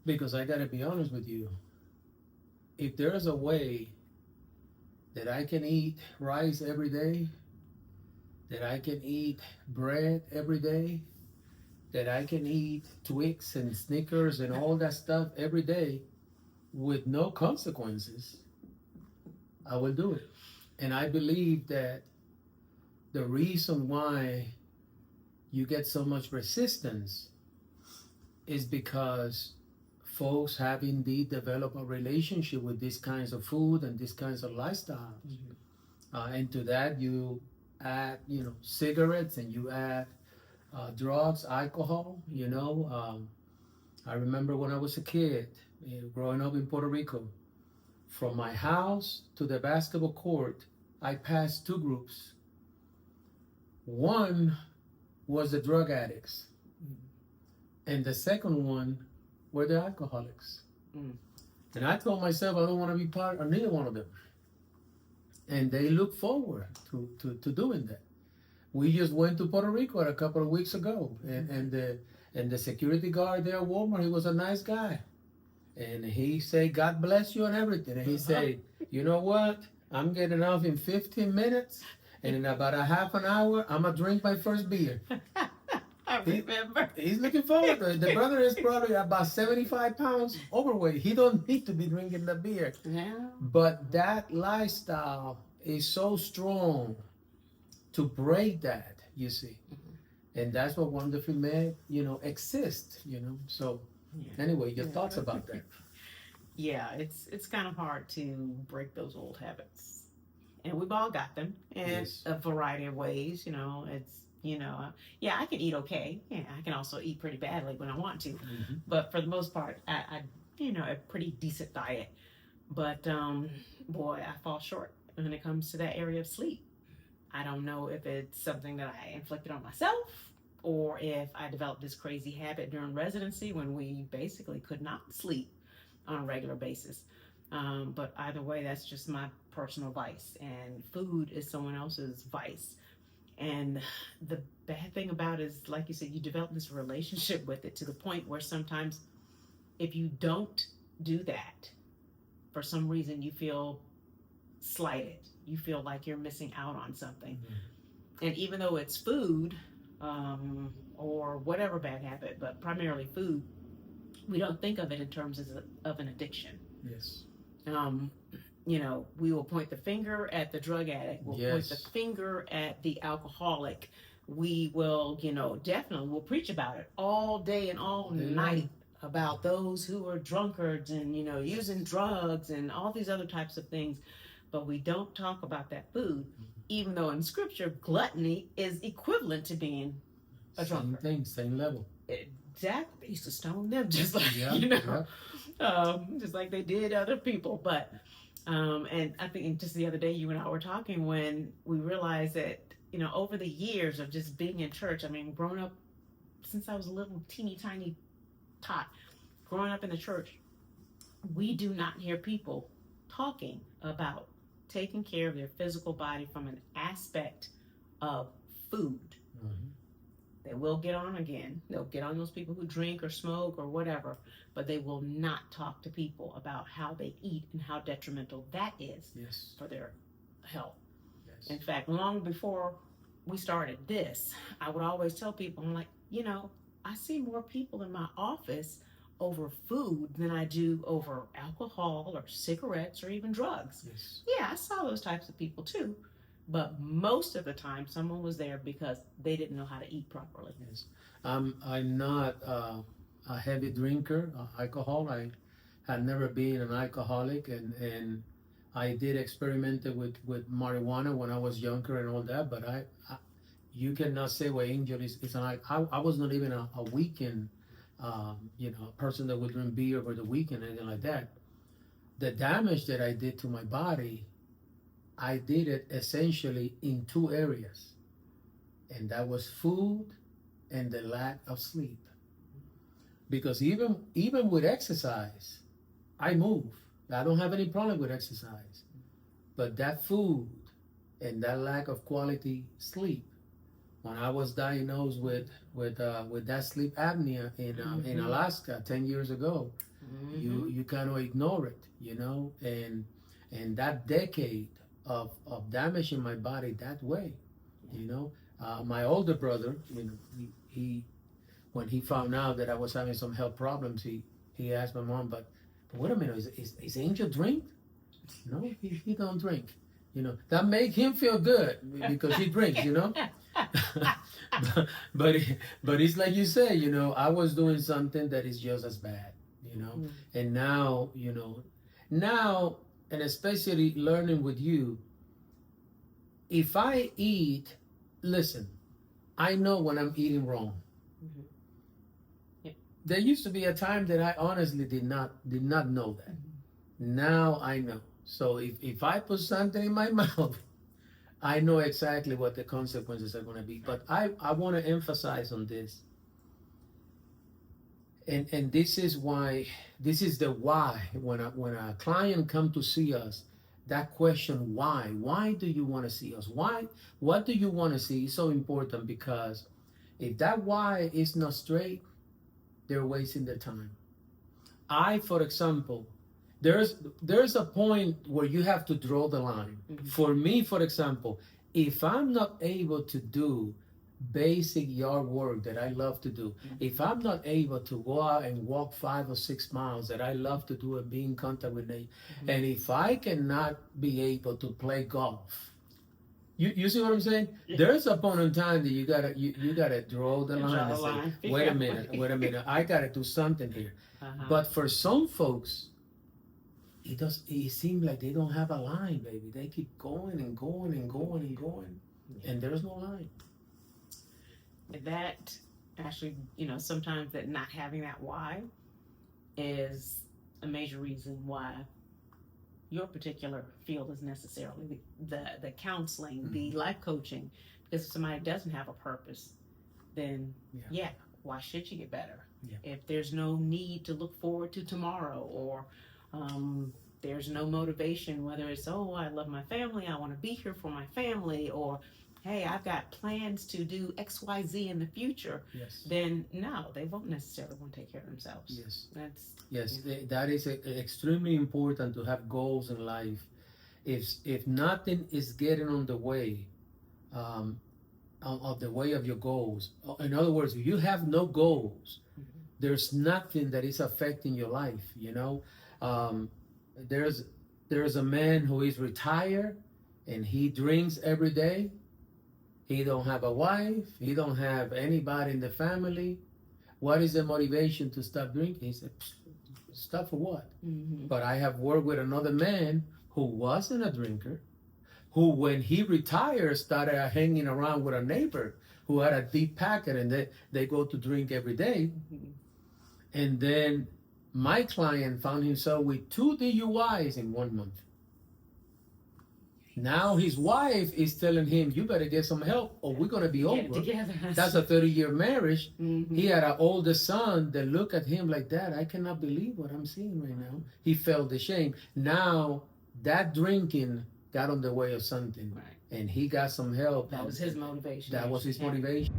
Because I gotta be honest with you, if there is a way that I can eat rice every day, that I can eat bread every day, that I can eat Twix and Snickers and all that stuff every day with no consequences, I will do it. And I believe that the reason why you get so much resistance is because folks have indeed developed a relationship with these kinds of food and these kinds of lifestyles. And to that, you add, cigarettes, and you add drugs, alcohol. I remember when I was a kid, growing up in Puerto Rico, from my house to the basketball court, I passed two groups. One was the drug addicts, and the second one were the alcoholics. Mm. And I told myself I don't want to be part of neither one of them. And they look forward to doing that. We just went to Puerto Rico a couple of weeks ago, and the security guard there at Walmart, he was a nice guy. And he said, God bless you and everything. And he said, you know what? I'm getting off in 15 minutes, and in about a half an hour, I'm going to drink my first beer. I remember. He's looking forward to it. The brother is probably about 75 pounds overweight. He don't need to be drinking the beer. Yeah. But that lifestyle is so strong to break that, you see. Mm-hmm. And that's what Wonderful Men, exist, So anyway, your thoughts about that? Yeah, it's kind of hard to break those old habits. And we've all got them in a variety of ways, it's I can eat okay. Yeah, I can also eat pretty badly when I want to. Mm-hmm. But for the most part, I a pretty decent diet. But boy, I fall short when it comes to that area of sleep. I don't know if it's something that I inflicted on myself, or if I developed this crazy habit during residency when we basically could not sleep on a regular basis. But either way, that's just my personal vice, and food is someone else's vice. And the bad thing about it is, like you said, you develop this relationship with it to the point where sometimes if you don't do that, for some reason you feel slighted. You feel like you're missing out on something. Mm-hmm. And even though it's food, or whatever bad habit, but primarily food, we don't think of it in terms of an addiction. Yes. We will point the finger at the drug addict. We'll point the finger at the alcoholic. We will, definitely we'll preach about it all day and all night about those who are drunkards and, using drugs and all these other types of things. But we don't talk about that food, even though in Scripture, gluttony is equivalent to being a drunkard. Same thing, same level. Exactly. They used to stone them just like, just like they did other people. But and I think just the other day, you and I were talking when we realized that, over the years of just being in church, growing up since I was a little teeny tiny tot, growing up in the church, we do not hear people talking about taking care of their physical body from an aspect of food. Mm-hmm. They will get on again. They'll get on those people who drink or smoke or whatever, but they will not talk to people about how they eat and how detrimental that is for their health. Yes. In fact, long before we started this, I would always tell people, I'm like, I see more people in my office over food than I do over alcohol or cigarettes or even drugs. Yes. Yeah, I saw those types of people too. But most of the time, someone was there because they didn't know how to eat properly. Yes. I'm not a heavy drinker, alcohol. I had never been an alcoholic, and I did experiment with marijuana when I was younger and all that. But you cannot say, well, Angel is an. I was not even a weekend, a person that would drink beer over the weekend, anything like that. The damage that I did to my body, I did it essentially in two areas, and that was food and the lack of sleep. Because even with exercise, I move. I don't have any problem with exercise, but that food and that lack of quality sleep, when I was diagnosed with that sleep apnea in Alaska 10 years ago. You kind of ignore it, and that decade of damaging my body that way, you know. My older brother, he when he found out that I was having some health problems, he asked my mom, but wait a minute, is Angel drink? No, he don't drink. That make him feel good because he drinks. but but it's like you say, I was doing something that is just as bad. And now, now, and especially learning with you, if I eat, listen, I know when I'm eating wrong. There used to be a time that I honestly did not know that. Now I know. So if I put something in my mouth, I know exactly what the consequences are going to be. But I want to emphasize on this. And this is the why. When a client come to see us, that question, why do you want to see us? What do you want to see is so important, because if that why is not straight, they're wasting their time. For example, there's a point where you have to draw the line. For me, for example, if I'm not able to do basic yard work that I love to do, if I'm not able to go out and walk 5 or 6 miles that I love to do and be in contact with nature, and if I cannot be able to play golf, you see what I'm saying? There's a point in time that you gotta draw the line and say, wait a minute, I gotta do something here. But for some folks, it seems like they don't have a line, baby. They keep going and going and going and going, and there's no line. That actually, sometimes that not having that why is a major reason why your particular field is necessarily the counseling, the life coaching. Because if somebody doesn't have a purpose, then why should you get better? If there's no need to look forward to tomorrow, or there's no motivation, whether it's, oh, I love my family, I want to be here for my family, or hey, I've got plans to do X, Y, Z in the future, then no, they won't necessarily want to take care of themselves. That is extremely important to have goals in life. If nothing is getting on the way of the way of your goals, in other words, if you have no goals, there's nothing that is affecting your life. There's a man who is retired and he drinks every day. He don't have a wife. He don't have anybody in the family. What is the motivation to stop drinking? He said, stop for what? But I have worked with another man who wasn't a drinker, who when he retired started hanging around with a neighbor who had a deep packet, and they go to drink every day. And then my client found himself with 2 DUIs in 1 month. Now his wife is telling him, you better get some help or we're going to be over. That's a 30-year marriage. He had an older son that looked at him like, Dad, I cannot believe what I'm seeing right now. He felt ashamed. Now that drinking got on the way of something. And he got some help. That was his motivation. That was his motivation.